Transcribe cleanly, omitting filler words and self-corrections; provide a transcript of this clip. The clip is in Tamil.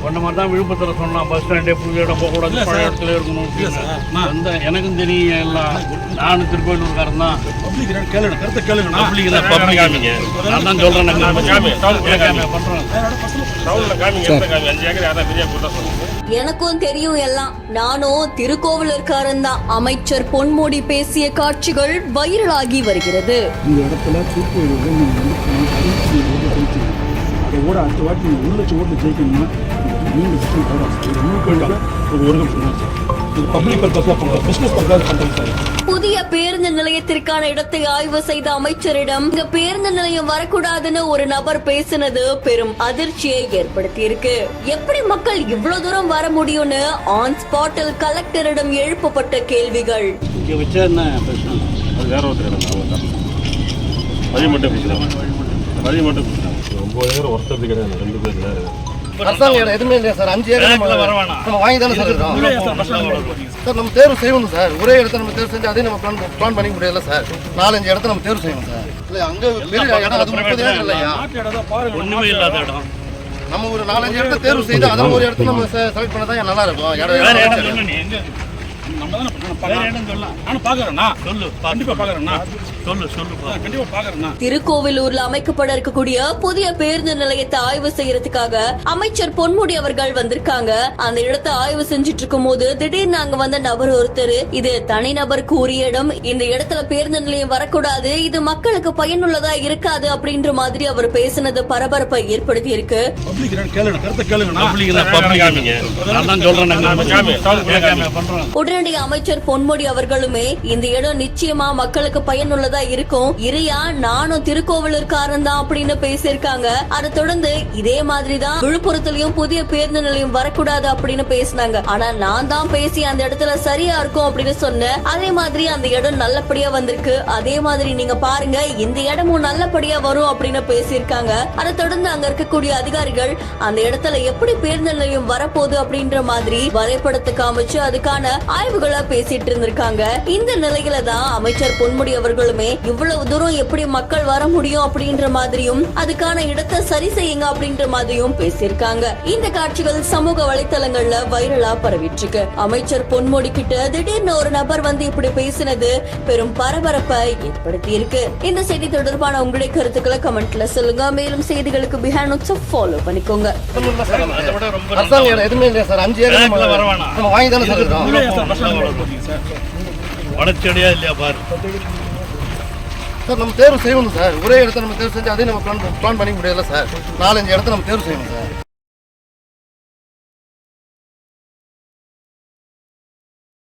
ஒன்ன மாதிரி தான் விழுப்புரத்தில் சொன்னான், பஸ் ஸ்டாண்டே புது இடம் போகக்கூடாது, பழைய இடத்துல இருக்கணும். எனக்கும் தெரியும், எல்லாம் நானும் திருக்கோயிலூர்காரன் தான். நான் தான் சொல்றேன். எனக்கும் தெரியும் எல்லாம், நானும் திருக்கோவிலூர்காரன் தான். அமைச்சர் பொன்முடி பேசிய காட்சிகள் வைரலாகி வருகிறது. இந்த இடத்துல கூட அடுத்த வாட்டி நீங்கள் 1 லட்சம் ஓட்டு ஜெயிக்கணும்னா நீங்கள் புதிய பேருந்து நிலையத்திற்கான இடத்தை ஆய்வு செய்த அமைச்சரிடம் இங்க பேருந்து நிலையம் வரக்கூடாதுன்னு ஒரு நபர் பேசினது பெரும் அதிர்ச்சியை ஏற்படுத்தி இருக்கு. எப்படி மக்கள் இவ்வளவு தூரம் வர முடியும்னு ஆன் ஸ்பாட்டில் கலெக்டரிடம் எழுப்பப்பட்ட கேள்விகள். அரசாங்கம் எதுவுமே இல்லையா சார்? 5 ஏக்கர் நம்ம வாங்கி தானே சார் இருக்கோம் சார். நம்ம தேர்வு செய்யணும் சார். ஒரே இடத்த நம்ம தேர்வு செஞ்சு அதையும் நம்ம பிளான் பண்ணிக்க முடியல சார். 4-5 இடத்த நம்ம தேர்வு செய்யணும் சார். இல்லை அங்கே பெரிய இடம், அது 30 ஏக்கர் இல்லையா? ஒண்ணுமே இல்லாத இடம். நம்ம ஒரு 4-5 இடத்த தேர்வு செய்து அதில் ஒரு இடத்த நம்ம செலக்ட் பண்ண தான் நல்லா இருக்கும். திருக்கோவிலூர்ல அமைக்கப்பட இருக்கக்கூடிய புதிய பேருந்து நிலையத்தை ஆய்வு செய்யறதுக்காக அமைச்சர் பொன்முடி அவர்கள் வந்திருக்காங்க. அந்த இடத்தை ஆய்வு செஞ்சிட்டு இருக்கும் போது திடீர்னு அங்க வந்த நபர் ஒருத்தர், இது தனிநபருக்கு உரிய இடம், இந்த இடத்துல பேருந்து நிலையம் வரக்கூடாது, இது மக்களுக்கு பயனுள்ளதா இருக்காது அப்படின்ற மாதிரி அவர் பேசினது பரபரப்பை ஏற்படுத்தி இருக்கு. உடனடி அமைச்சர் பொன்முடி அவர்களுமே இந்த இடம் நிச்சயமா மக்களுக்கு பயனுள்ளதா இருக்கும், இறையா நானும் திருக்கோவிலூர்காரன் தான் அப்படின்னு பேசியிருக்காங்க. அதை தொடர்ந்து இதே மாதிரிதான் விழுப்புரத்திலயும் புதிய பேருந்து நிலையம் வரக்கூடாது அப்படின்னு பேசினாங்க. ஆனா நான் தான் பேசி அந்த இடத்துல சரியா இருக்கும் அப்படின்னு சொன்னேன். அதே மாதிரி அந்த இடம் நல்லபடியா வந்திருக்கு. அதே மாதிரி நீங்க பாருங்க, இந்த இடமும் நல்லபடியா வரும் அப்படின்னு பேசியிருக்காங்க. அதை தொடர்ந்து அங்க இருக்கக்கூடிய அதிகாரிகள் அந்த இடத்துல எப்படி பேருந்து நிலையம் வரப்போகுது அப்படின்ற மாதிரி வரைபடத்தை காமிச்சு அதுக்கான ஆய்வுகளை பேசிட்டு இருந்திருக்காங்க. இந்த நிலையில தான் அமைச்சர் பொன்முடி அவர்களுமே இவ்வளவு தூரம் எப்படி மக்கள் வர முடியும் அப்படின்ற மாதிரியும் அதுக்கான இடத்தை சரி செய்யுங்க அப்படின்ற மாதிரியும் பேசியிருக்காங்க. இந்த காட்சிகள் சமூக வலைத்தளங்கள்ல வைரலா பரவிட்டு இருக்கு. அமைச்சர் பொன்முடி கிட்ட திடீர்னு ஒரு நபர் வந்து இப்படி பேசினது பெரும் பரபரப்பை ஏற்படுத்தி இருக்கு. இந்த செய்தி தொடர்பான உங்களுடைய கருத்துக்களை கமெண்ட்ல சொல்லுங்க. மேலும் செய்திகளுக்கு பிஹைண்ட் நோட்ஸ் ஃபாலோ பண்ணிக்கோங்க. அரசாங்கம் எதுவுமே இல்லையா சார்? 5 ஏக்கர் நம்ம வாங்கி தானே சார் இருக்கோம். வளர்ச்சியடையா இல்லையா பாரு சார். நம்ம தேர்வு செய்யணும் சார். ஒரே இடத்த நம்ம தேர்வு செஞ்சு அதையும் நம்ம பிளான் பண்ணிக்க முடியல சார். 4-5 இடத்த நம்ம தேர்வு செய்யணும் சார்.